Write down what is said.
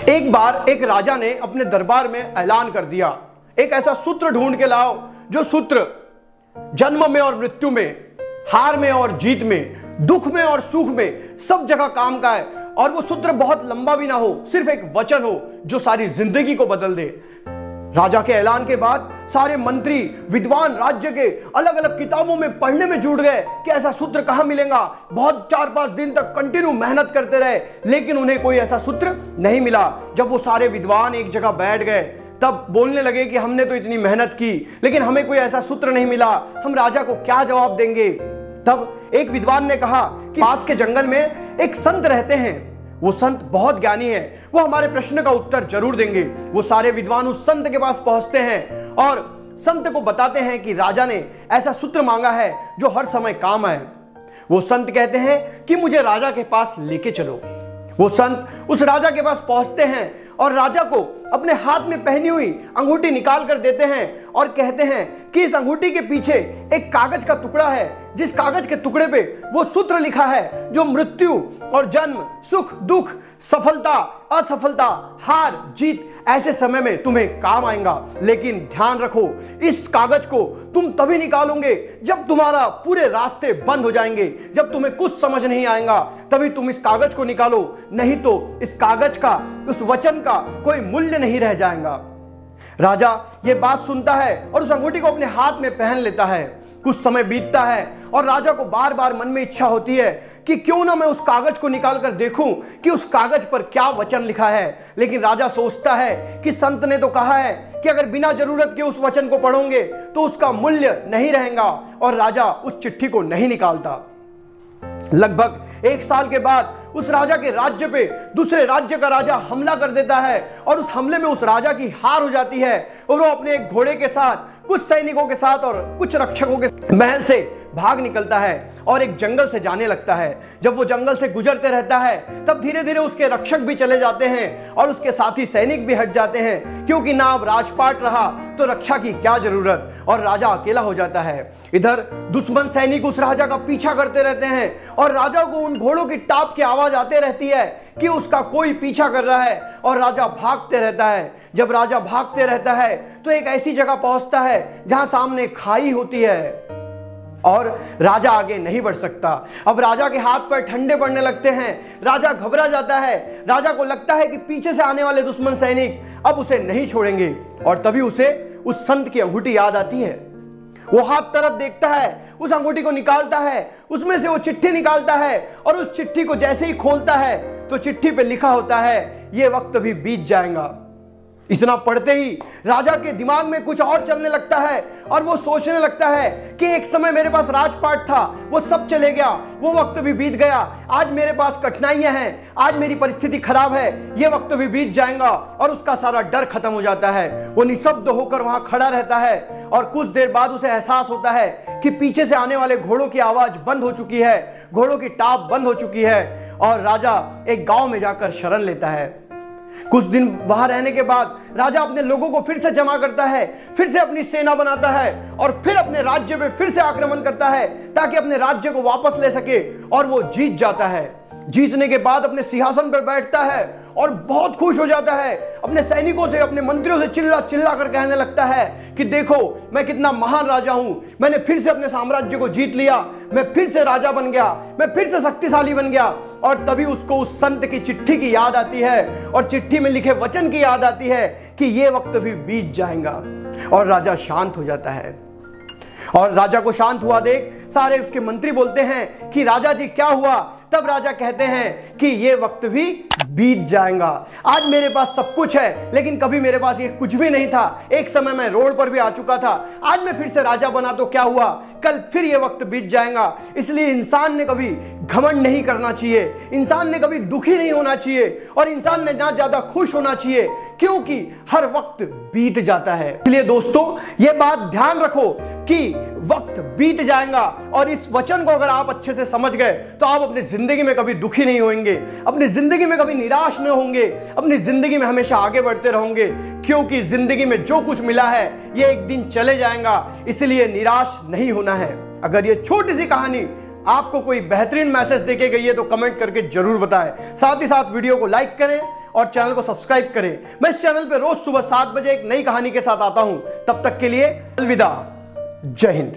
एक बार एक राजा ने अपने दरबार में ऐलान कर दिया, एक ऐसा सूत्र ढूंढ के लाओ जो सूत्र जन्म में और मृत्यु में, हार में और जीत में, दुख में और सुख में सब जगह काम का है। और वो सूत्र बहुत लंबा भी ना हो, सिर्फ एक वचन हो जो सारी जिंदगी को बदल दे। राजा के ऐलान के बाद सारे मंत्री, विद्वान राज्य के अलग अलग किताबों में पढ़ने में जुट गए कि ऐसा सूत्र कहां मिलेगा। बहुत 4-5 दिन तक कंटिन्यू मेहनत करते रहे, लेकिन उन्हें कोई ऐसा सूत्र नहीं मिला। जब वो सारे विद्वान एक जगह बैठ गए तब बोलने लगे कि हमने तो इतनी मेहनत की लेकिन हमें कोई ऐसा सूत्र नहीं मिला, हम राजा को क्या जवाब देंगे। तब एक विद्वान ने कहा कि पास के जंगल में एक संत रहते हैं, वो संत बहुत ज्ञानी है, वो हमारे प्रश्न का उत्तर जरूर देंगे। वो सारे विद्वान उस संत के पास पहुंचते हैं और संत को बताते हैं कि राजा ने ऐसा सूत्र मांगा है जो हर समय काम आए। वो संत कहते हैं कि मुझे राजा के पास लेके चलो। वो संत उस राजा के पास पहुंचते हैं और राजा को अपने हाथ में पहनी हुई अंगूठी निकाल कर देते हैं और कहते हैं कि इस अंगूठी के पीछे एक कागज का टुकड़ा है, जिस कागज के टुकड़े पे वो सूत्र लिखा है जो मृत्यु और जन्म, सुख दुख, सफलता असफलता, हार जीत ऐसे समय में तुम्हें काम आएगा। लेकिन ध्यान रखो, इस कागज को तुम तभी निकालोगे जब तुम्हारा पूरे रास्ते बंद हो जाएंगे, जब तुम्हें कुछ समझ नहीं आएगा तभी तुम इस कागज को निकालो, नहीं तो इस कागज का, उस वचन का कोई मूल्य नहीं रह जाएगा। राजा ये बात सुनता है और उस अंगूठी को अपने हाथ में पहन लेता है। कुछ समय बीतता है और राजा को बार बार मन में इच्छा होती है कि क्यों ना मैं उस कागज को निकाल कर देखूं कि उस कागज पर क्या वचन लिखा है। लेकिन राजा सोचता है कि संत ने तो कहा है कि अगर बिना जरूरत के उस वचन को पढ़ोगे तो उसका मूल्य नहीं रहेगा, और राजा उस चिट्ठी को नहीं निकालता। लगभग 1 साल के बाद उस राजा के राज्य पे दूसरे राज्य का राजा हमला कर देता है और उस हमले में उस राजा की हार हो जाती है और वो अपने एक घोड़े के साथ, कुछ सैनिकों के साथ और कुछ रक्षकों के महल से भाग निकलता है और एक जंगल से जाने लगता है। जब वो जंगल से गुजरते रहता है तब धीरे धीरे उसके रक्षक भी चले जाते हैं और उसके साथी सैनिक भी हट जाते हैं, क्योंकि ना अब राजपाट रहा तो रक्षा की क्या जरूरत, और राजा अकेला हो जाता है। इधर दुश्मन सैनिक उस राजा का पीछा करते रहते हैं और राजा को उन घोड़ों की टाप की आवाज आते रहती है कि उसका कोई पीछा कर रहा है, और राजा भागते रहता है। जब राजा भागते रहता है तो एक ऐसी जगह पहुंचता है जहां सामने खाई होती है और राजा आगे नहीं बढ़ सकता। अब राजा के हाथ पैर ठंडे पड़ने लगते हैं, राजा घबरा जाता है। राजा को लगता है कि पीछे से आने वाले दुश्मन सैनिक अब उसे नहीं छोड़ेंगे, और तभी उसे उस संत की अंगूठी याद आती है। वो हाथ तरफ देखता है, उस अंगूठी को निकालता है, उसमें से वो चिट्ठी निकालता है और उस चिट्ठी को जैसे ही खोलता है तो चिट्ठी पे लिखा होता है, ये वक्त भी बीत जाएगा। इतना पढ़ते ही राजा के दिमाग में कुछ और चलने लगता है और वो सोचने लगता है कि एक समय मेरे पास राजपाट था, वो सब चले गया, वो वक्त भी बीत गया। आज मेरे पास कठिनाइयां हैं, आज मेरी परिस्थिति खराब है, ये वक्त भी बीत जाएगा, और उसका सारा डर खत्म हो जाता है। वो निशब्द होकर वहां खड़ा रहता है और कुछ देर बाद उसे एहसास होता है कि पीछे से आने वाले घोड़ों की आवाज बंद हो चुकी है, घोड़ों की टाप बंद हो चुकी है, और राजा एक गांव में जाकर शरण लेता है। कुछ दिन वहां रहने के बाद राजा अपने लोगों को फिर से जमा करता है, फिर से अपनी सेना बनाता है और फिर अपने राज्य पे फिर से आक्रमण करता है ताकि अपने राज्य को वापस ले सके, और वो जीत जाता है। जीतने के बाद अपने सिंहासन पर बैठता है और बहुत खुश हो जाता है। अपने सैनिकों से, अपने मंत्रियों से चिल्ला चिल्ला कर कहने लगता है कि देखो मैं कितना महान राजा हूं, मैंने फिर से अपने साम्राज्य को जीत लिया, मैं फिर से राजा बन गया, मैं फिर से शक्तिशाली बन गया। और तभी उसको उस संत की चिट्ठी की याद आती है और चिट्ठी में लिखे वचन की याद आती है कि ये वक्त भी बीत जाएगा, और राजा शांत हो जाता है। और राजा को शांत हुआ देख सारे उसके मंत्री बोलते हैं कि राजा जी क्या हुआ। तब राजा कहते हैं कि ये वक्त भी बीत जाएगा। आज मेरे पास सब कुछ है, लेकिन कभी मेरे पास ये कुछ भी नहीं था। एक समय मैं रोड पर भी आ चुका था, आज मैं फिर से राजा बना तो क्या हुआ, कल फिर ये वक्त बीत जाएगा। इसलिए इंसान ने कभी घमंड नहीं करना चाहिए, इंसान ने कभी दुखी नहीं होना चाहिए, और इंसान ने ना ज्यादा खुश होना चाहिए, क्योंकि हर वक्त बीत जाता है। इसलिए दोस्तों ये बात ध्यान रखो कि वक्त बीत जाएगा, और इस वचन को अगर आप अच्छे से समझ गए तो आप अपनी जिंदगी में कभी दुखी नहीं होंगे, अपनी जिंदगी में कभी निराश नहीं होंगे, अपनी जिंदगी में हमेशा आगे बढ़ते रहोगे, क्योंकि जिंदगी में जो कुछ मिला है ये एक दिन चले जाएगा। इसलिए निराश नहीं होना है। अगर ये छोटी सी कहानी आपको कोई बेहतरीन मैसेज देके गई है तो कमेंट करके जरूर बताएं। साथ ही साथ वीडियो को लाइक करें और चैनल को सब्सक्राइब करें। मैं इस चैनल पे रोज सुबह 7 बजे एक नई कहानी के साथ आता हूं। तब तक के लिए अलविदा, जय हिंद।